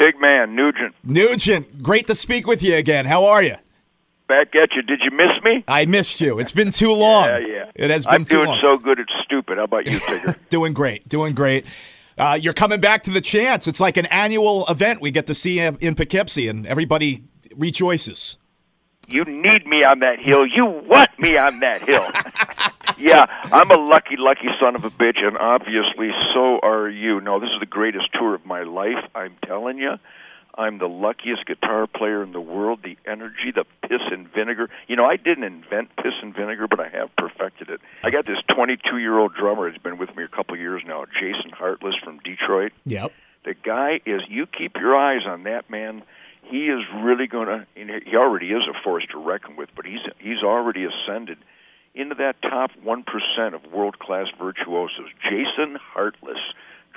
Tig Man, Nugent. Nugent, great to speak with you again. How are you? Back at you. Did you miss me? I missed you. It's been too long. Yeah. It has been too long. I'm doing so good it's stupid. How about you, Tigger? Doing great. You're coming back to the Chance. It's like an annual event we get to see in Poughkeepsie, and everybody rejoices. You need me on that hill. You want me on that hill. Yeah, I'm a lucky son of a bitch, and obviously so are you. No, this is the greatest tour of my life, I'm telling you. I'm the luckiest guitar player in the world. The energy, the piss and vinegar. You know, I didn't invent piss and vinegar, but I have perfected it. I got this 22-year-old drummer who's been with me a couple of years now, Jason Hartless from Detroit. Yep. The guy is, you keep your eyes on that man. He is really going to, he already is a force to reckon with, but he's already ascended into that top 1% of world-class virtuosos. Jason Hartless,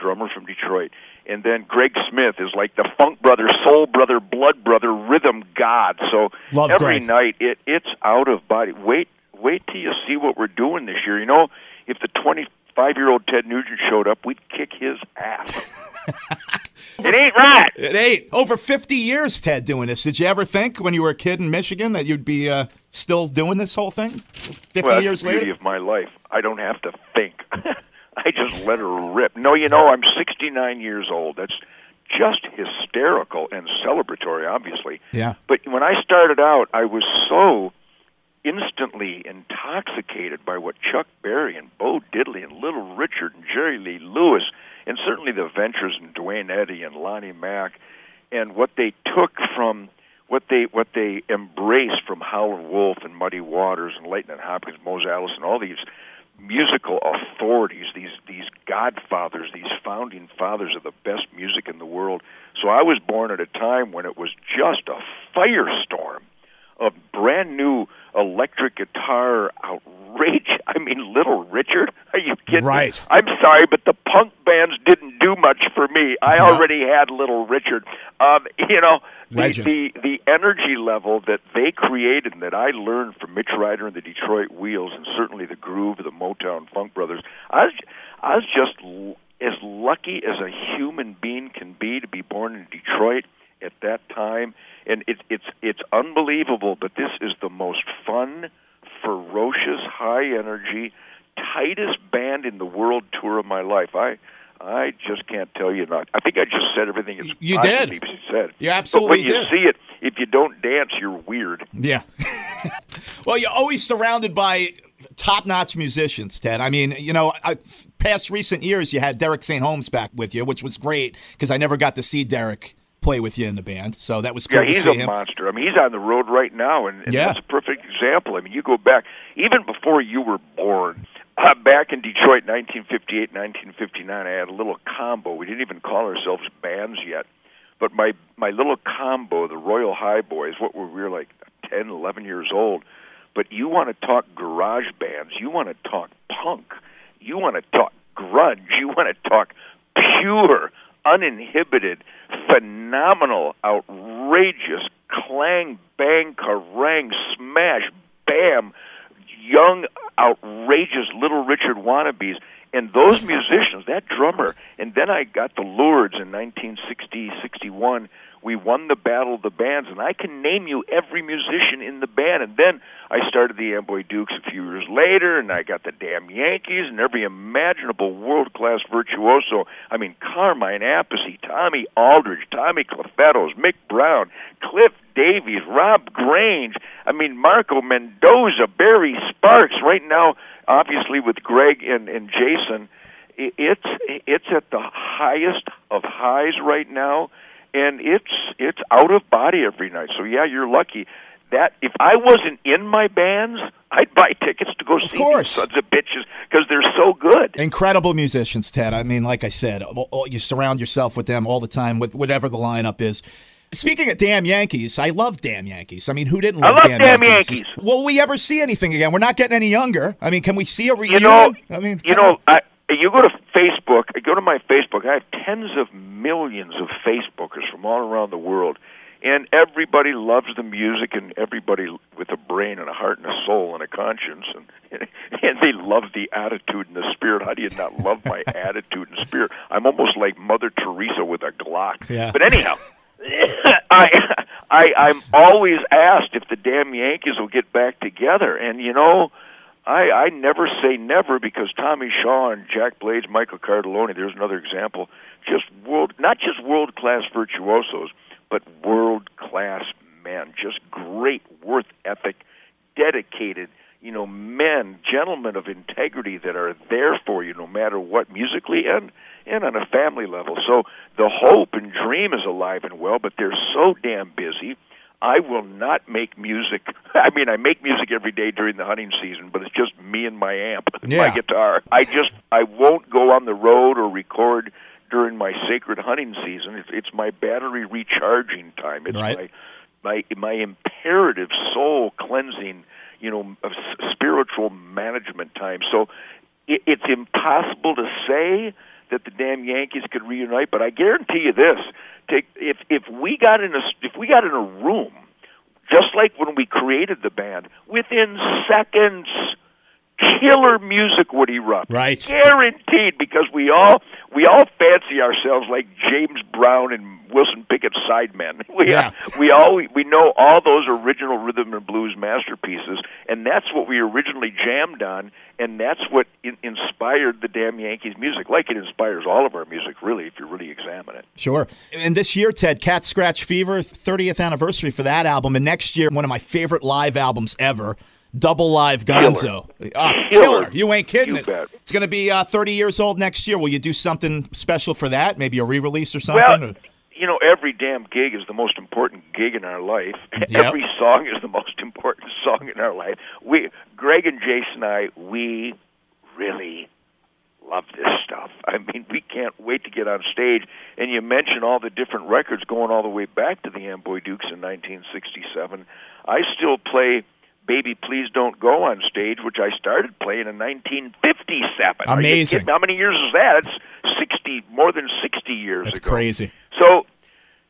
drummer from Detroit. And then Greg Smith is like the funk brother, soul brother, blood brother, rhythm god. So Love every Greg. night it's out of body. Wait till you see what we're doing this year. You know, if the 25-year-old Ted Nugent showed up, we'd kick his ass. It ain't right. It ain't. Over 50 years, Ted, doing this. Did you ever think when you were a kid in Michigan that you'd be still doing this whole thing 50 well, years that's the later? beauty of my life. I don't have to think. I just let her rip. No, you know, I'm 69 years old. That's just hysterical and celebratory, obviously. Yeah. But when I started out, I was so instantly intoxicated by what Chuck Berry and Bo Diddley and Little Richard and Jerry Lee Lewis and certainly the Ventures and Duane Eddy and Lonnie Mack and what they took from what they embraced from Howlin' Wolf and Muddy Waters and Leighton and Hopkins, Mose Allison, all these musical authorities, these godfathers, these founding fathers of the best music in the world. So I was born at a time when it was just a firestorm of brand new electric guitar outrage. I mean, Little Richard? Are you kidding Right. me? I'm sorry, but the punk bands didn't do much for me. I already had Little Richard. You know, the energy level that they created and that I learned from Mitch Ryder and the Detroit Wheels and certainly the groove of the Motown Funk Brothers, I was just as lucky as a human being can be to be born in Detroit at that time. And it's unbelievable, but this is the most fun, ferocious, high-energy, tightest band in the world tour of my life. I just can't tell you enough. I think I just said everything as you possibly did. said. You absolutely did. But when you see it, if you don't dance, you're weird. Yeah. Well, you're always surrounded by top-notch musicians, Ted. I mean, you know, past recent years, you had Derek St. Holmes back with you, which was great because I never got to see Derek play with you in the band, so that was cool to see him. Yeah, he's a monster. I mean, he's on the road right now, and that's a perfect example. I mean, you go back, even before you were born, back in Detroit, 1958, 1959, I had a little combo. We didn't even call ourselves bands yet, but my little combo, the Royal High Boys, we were like 10, 11 years old, but you want to talk garage bands, you want to talk punk, you want to talk grunge, you want to talk pure, uninhibited, phenomenal, outrageous, clang, bang, carang, smash, bam, young, outrageous Little Richard wannabes. And those musicians, that drummer, and then I got the Lourdes in 1960, 61. We won the Battle of the Bands, and I can name you every musician in the band. And then I started the Amboy Dukes a few years later, and I got the damn Yankees and every imaginable world-class virtuoso. I mean, Carmine Appice, Tommy Aldridge, Tommy Clefettos, Mick Brown, Cliff Davies, Rob Grange, I mean, Marco Mendoza, Barry Sparks. Right now, obviously, with Greg and Jason, it's at the highest of highs right now. And it's out of body every night. So yeah, you're lucky. That if I wasn't in my bands, I'd buy tickets to go see these sons of bitches because they're so good. Incredible musicians, Ted. I mean, like I said, you surround yourself with them all the time, with whatever the lineup is. Speaking of damn Yankees, I love damn Yankees. I mean, who didn't love damn Yankees? Will we ever see anything again? We're not getting any younger. I mean, can we see a reunion? You go to Facebook, go to my Facebook. I have tens of millions of Facebookers from all around the world. And everybody loves the music, and everybody with a brain and a heart and a soul and a conscience, and they love the attitude and the spirit. How do you not love my attitude and spirit? I'm almost like Mother Teresa with a Glock. Yeah. But anyhow, I'm always asked if the damn Yankees will get back together, and I never say never, because Tommy Shaw and Jack Blades, Michael Cardelloni, there's another example, not just world-class virtuosos, but world-class men, just great work ethic, dedicated, men, gentlemen of integrity that are there for you no matter what, musically and on a family level. So the hope and dream is alive and well, but they're so damn busy. I will not make music. I mean, I make music every day during the hunting season, but it's just me and my amp, my guitar. I won't go on the road or record during my sacred hunting season. It's my battery recharging time. It's right. my imperative soul cleansing, spiritual management time. So it's impossible to say that the damn Yankees could reunite, but I guarantee you this: if we got in a room, just like when we created the band, within seconds, killer music would erupt. Right. Guaranteed, because we all fancy ourselves like James Brown and Wilson Pickett sidemen. We know all those original rhythm and blues masterpieces, and that's what we originally jammed on, and that's what inspired the damn Yankees music, like it inspires all of our music, really, if you really examine it. Sure. And this year, Ted, Cat Scratch Fever, 30th anniversary for that album, and next year, one of my favorite live albums ever, Double Live Gonzo. Killer. You ain't kidding it. Bet. It's going to be 30 years old next year. Will you do something special for that? Maybe a re-release or something? Well, every damn gig is the most important gig in our life. Yep. Every song is the most important song in our life. Greg and Jason and I, we really love this stuff. I mean, we can't wait to get on stage. And you mentioned all the different records going all the way back to the Amboy Dukes in 1967. I still play Baby Please Don't Go on stage, which I started playing in 1957. Amazing. How many years is that? It's more than 60 years That's ago. Crazy. So,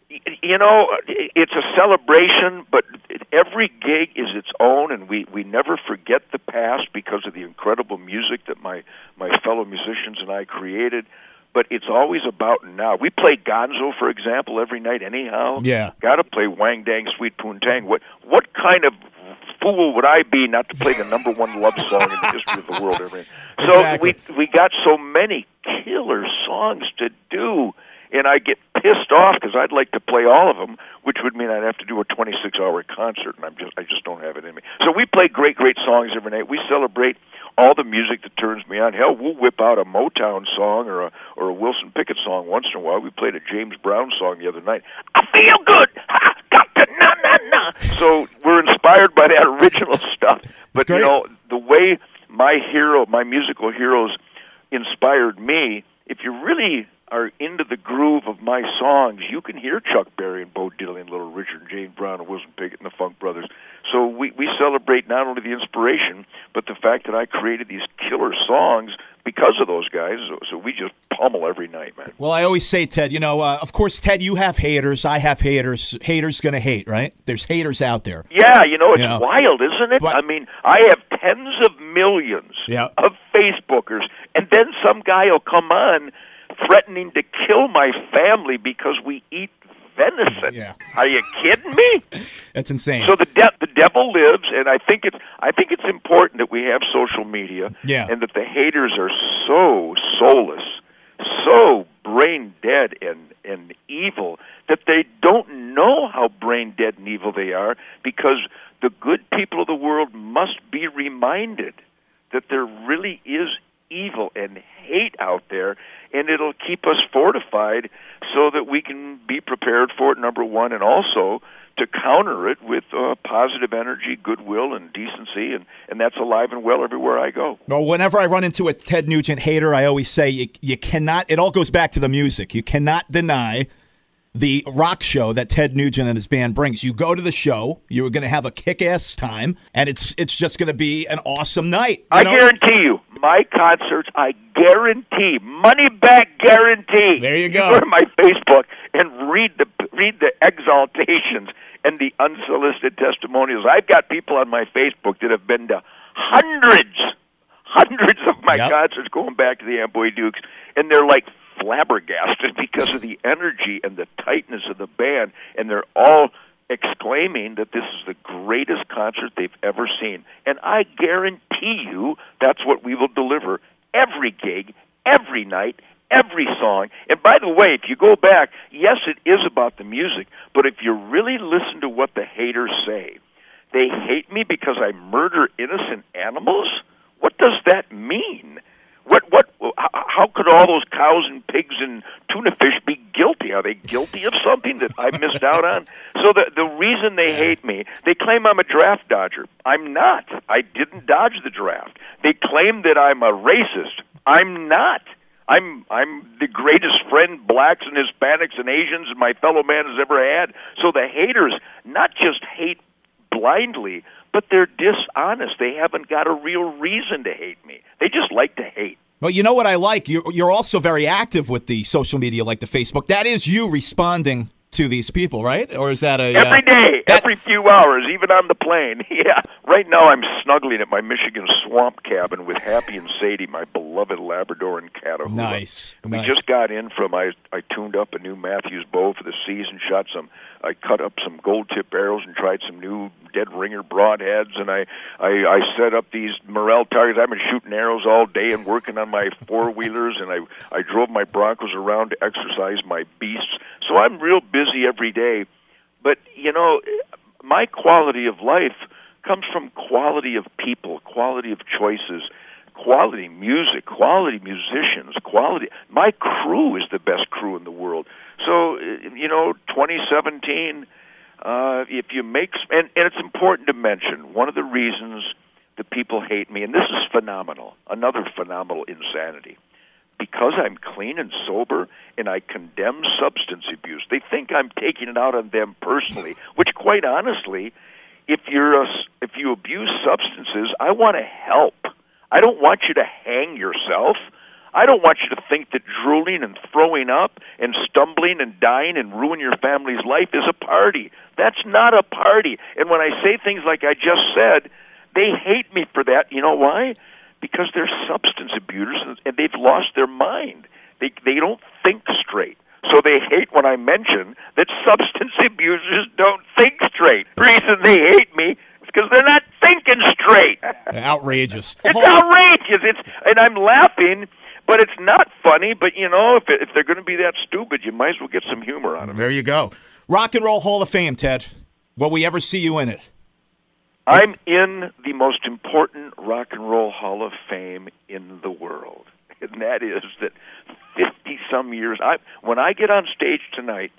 it's a celebration, but every gig is its own, and we never forget the past because of the incredible music that my fellow musicians and I created. But it's always about now. We play Gonzo, for example, every night anyhow. Yeah. Got to play Wang Dang Sweet Poontang. What kind of fool would I be not to play the number one love song in the history of the world every night? So exactly. we got so many killer songs to do, and I get pissed off because I'd like to play all of them, which would mean I'd have to do a 26-hour concert, and I just don't have it in me. So we play great songs every night. We celebrate all the music that turns me on. Hell, we'll whip out a Motown song or a Wilson Pickett song once in a while. We played a James Brown song the other night. I feel good. Got to na. So we're inspired by that original stuff. But the way my musical heroes inspired me, if you really are into the groove of my songs, you can hear Chuck Berry and Bo Diddley and Little Richard and James Brown and Wilson Pickett and the Funk Brothers. So we celebrate not only the inspiration, but the fact that I created these killer songs because of those guys. So we just pummel every night, man. Well, I always say, Ted, of course, Ted, you have haters. I have haters. Haters going to hate, right? There's haters out there. Yeah, it's wild, isn't it? But, I mean, I have tens of millions of Facebookers, and then some guy will come on threatening to kill my family because we eat venison. Yeah. Are you kidding me? That's insane. So the devil lives, and I think it's important that we have social media, and that the haters are so soulless, so brain dead and evil that they don't know how brain dead and evil they are, because the good people of the world must be reminded that there really is evil and hate out there, and it'll keep us fortified so that we can be prepared for it, number one, and also to counter it with positive energy, goodwill, and decency, and that's alive and well everywhere I go. Well, whenever I run into a Ted Nugent hater, I always say you cannot, it all goes back to the music. You cannot deny the rock show that Ted Nugent and his band brings. You go to the show, you're going to have a kick-ass time, and it's just going to be an awesome night. I guarantee you, my concerts, I guarantee, money-back guarantee. There you go. You go to my Facebook and read read the exaltations and the unsolicited testimonials. I've got people on my Facebook that have been to hundreds of my concerts going back to the Amboy Dukes, and they're like flabbergasted because of the energy and the tightness of the band, and they're all exclaiming that this is the greatest concert they've ever seen. And I guarantee you that's what we will deliver every gig, every night, every song. And by the way, if you go back, yes, it is about the music, but if you really listen to what the haters say, they hate me because I murder innocent animals? What does that mean? How could all those cows and pigs and tuna fish be guilty? Are they guilty of something that I missed out on? So the reason they hate me, they claim I'm a draft dodger. I'm not. I didn't dodge the draft. They claim that I'm a racist. I'm not. I'm the greatest friend blacks and Hispanics and Asians and my fellow man has ever had. So the haters not just hate blindly, but they're dishonest. They haven't got a real reason to hate me. They just like to hate. Well, you know what I like? You're also very active with the social media, like the Facebook. That is you responding to these people, right? Or is that a... Every day, every few hours, even on the plane. Yeah. Right now I'm snuggling at my Michigan swamp cabin with Happy and Sadie, my beloved Labrador and Catahoula. Nice. We just got in from, I tuned up a new Matthews bow for the season, I cut up some gold-tip arrows and tried some new dead ringer broadheads, and I set up these morel targets. I've been shooting arrows all day and working on my four-wheelers, and I drove my Broncos around to exercise my beasts. So I'm real busy every day. But, you know, my quality of life comes from quality of people, quality of choices, quality music, quality musicians, quality. My crew is the best crew in the world. So, you know, 2017, if you make, and it's important to mention, one of the reasons that people hate me, and this is phenomenal, another phenomenal insanity, because I'm clean and sober and I condemn substance abuse. They think I'm taking it out on them personally, which quite honestly, if you abuse substances, I want to help. I don't want you to hang yourself. I don't want you to think that drooling and throwing up and stumbling and dying and ruin your family's life is a party. That's not a party. And when I say things like I just said, they hate me for that. You know why? Because they're substance abusers and they've lost their mind. They don't think straight. So they hate when I mention that substance abusers don't think straight. The reason they hate me is because they're not thinking straight. Outrageous. It's outrageous. And I'm laughing, but it's not funny. But, you know, if they're going to be that stupid, you might as well get some humor on them. There you go. Rock and Roll Hall of Fame, Ted. Will we ever see you in it? I'm in the most important Rock and Roll Hall of Fame in the world. And that is that 50-some years, when I get on stage tonight,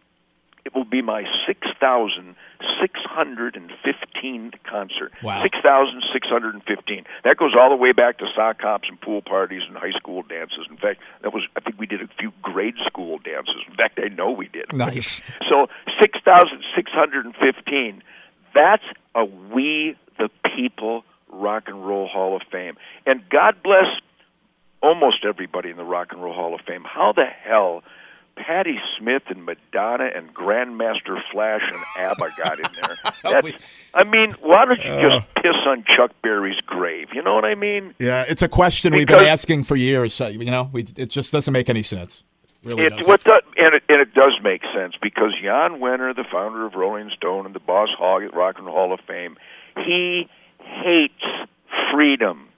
it will be my 6,615th concert. Wow. 6,615. That goes all the way back to sock hops and pool parties and high school dances. In fact, I think we did a few grade school dances. In fact, I know we did. Nice. So 6,615. That's a We the People Rock and Roll Hall of Fame. And God bless almost everybody in the Rock and Roll Hall of Fame. How the hell Patti Smith and Madonna and Grandmaster Flash and ABBA got in there? I mean, why don't you just piss on Chuck Berry's grave? You know what I mean? Yeah, it's a question we've been asking for years. You know, it just doesn't make any sense. Really doesn't. It does make sense because Jan Wenner, the founder of Rolling Stone and the boss hog at Rock and Roll Hall of Fame, he hates freedom.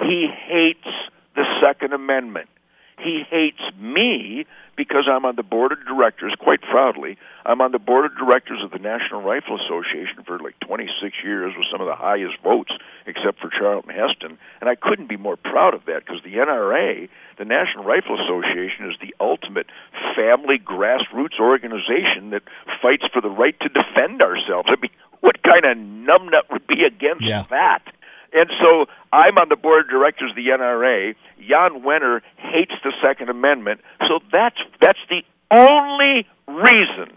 He hates the Second Amendment. He hates me because I'm on the board of directors, quite proudly. I'm on the board of directors of the National Rifle Association for like 26 years with some of the highest votes, except for Charlton Heston. And I couldn't be more proud of that because the NRA, the National Rifle Association, is the ultimate family grassroots organization that fights for the right to defend ourselves. I mean, what kind of numbnut would be against that? And so I'm on the board of directors of the NRA. Jan Wenner hates the Second Amendment. So that's the only reason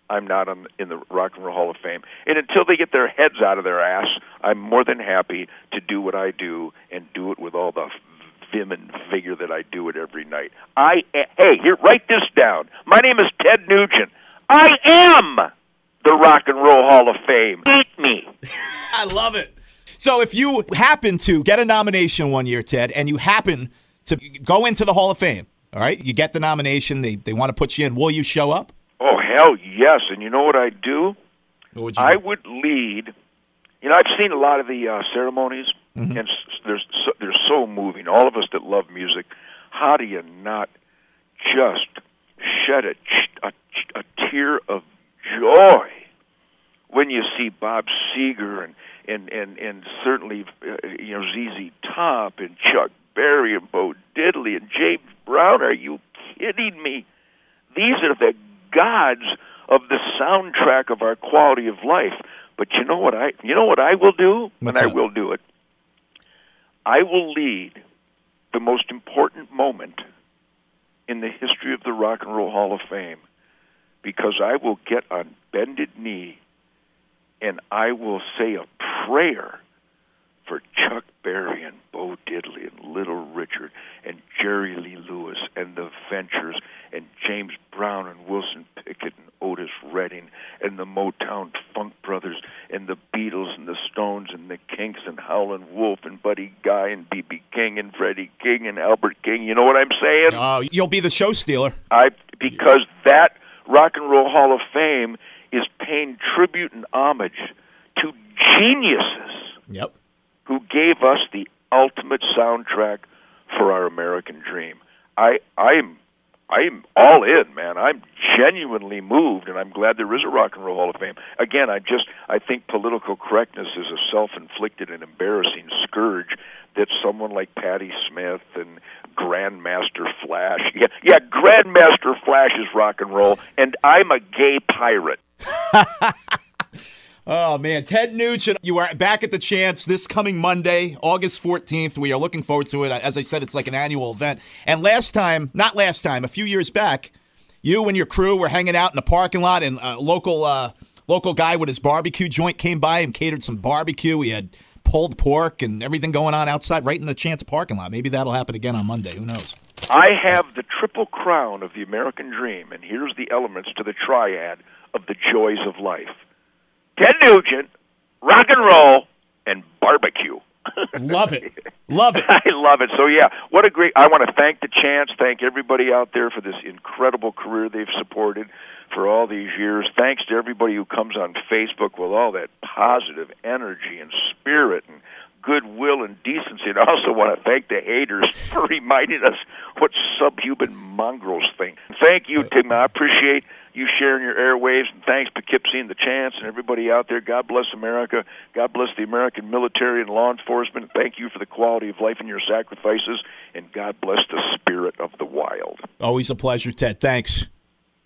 I'm not in the Rock and Roll Hall of Fame. And until they get their heads out of their ass, I'm more than happy to do what I do and do it with all the vim and vigor that I do it every night. Hey, here, write this down. My name is Ted Nugent. I am the Rock and Roll Hall of Fame. Beat me. I love it. So if you happen to get a nomination one year, Ted, and you happen to go into the Hall of Fame, all right, you get the nomination, they want to put you in, will you show up? Oh, hell yes. And you know what I'd do? What would you do? I would lead. You know, I've seen a lot of the ceremonies, and they're so moving. All of us that love music, how do you not just shed a tear of joy when you see Bob Seger and certainly ZZ Top and Chuck Berry and Bo Diddley and James Brown? Are you kidding me? These are the gods of the soundtrack of our quality of life. But you know what I will do? What's that? I will do it. I will lead the most important moment in the history of the Rock and Roll Hall of Fame, because I will get on bended knee and I will say a prayer for Chuck Berry and Bo Diddley and Little Richard and Jerry Lee Lewis and the Ventures and James Brown and Wilson Pickett and Otis Redding and the Motown Funk Brothers and the Beatles and the Stones and the Kinks and Howlin' Wolf and Buddy Guy and B.B. King and Freddie King and Albert King. You know what I'm saying? Oh, you'll be the show stealer. Because that Rock and Roll Hall of Fame is paying tribute and homage to geniuses who gave us the ultimate soundtrack for our American dream. I'm all in, man. I'm genuinely moved, and I'm glad there is a Rock and Roll Hall of Fame. Again, I think political correctness is a self-inflicted and embarrassing scourge that someone like Patti Smith and Grandmaster Flash, Grandmaster Flash is rock and roll, and I'm a gay pirate. Oh, man. Ted Nugent, you are back at the Chance this coming Monday, August 14th. We are looking forward to it. As I said, it's like an annual event. And a few years back, you and your crew were hanging out in the parking lot, and a local guy with his barbecue joint came by and catered some barbecue. We had pulled pork and everything going on outside right in the Chance parking lot. Maybe that'll happen again on Monday. Who knows? I have the triple crown of the American dream, and here's the elements to the triad of the joys of life. Ted Nugent, rock and roll, and barbecue. Love it. Love it. I love it. So, yeah, I want to thank the Chance, thank everybody out there for this incredible career they've supported for all these years. Thanks to everybody who comes on Facebook with all that positive energy and spirit and goodwill and decency. And I also want to thank the haters for reminding us what subhuman mongrels think. Thank you, Tim. I appreciate you sharing your airwaves, and thanks Poughkeepsie and the Chance and everybody out there. God bless America. God bless the American military and law enforcement. Thank you for the quality of life and your sacrifices, and God bless the spirit of the wild. Always a pleasure, Ted. Thanks.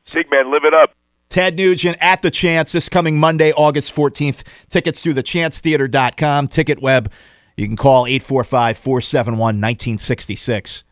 Sig, man, live it up. Ted Nugent at the Chance this coming Monday, August 14th. Tickets through theChanceTheater.com. Ticket web. You can call 845-471-1966.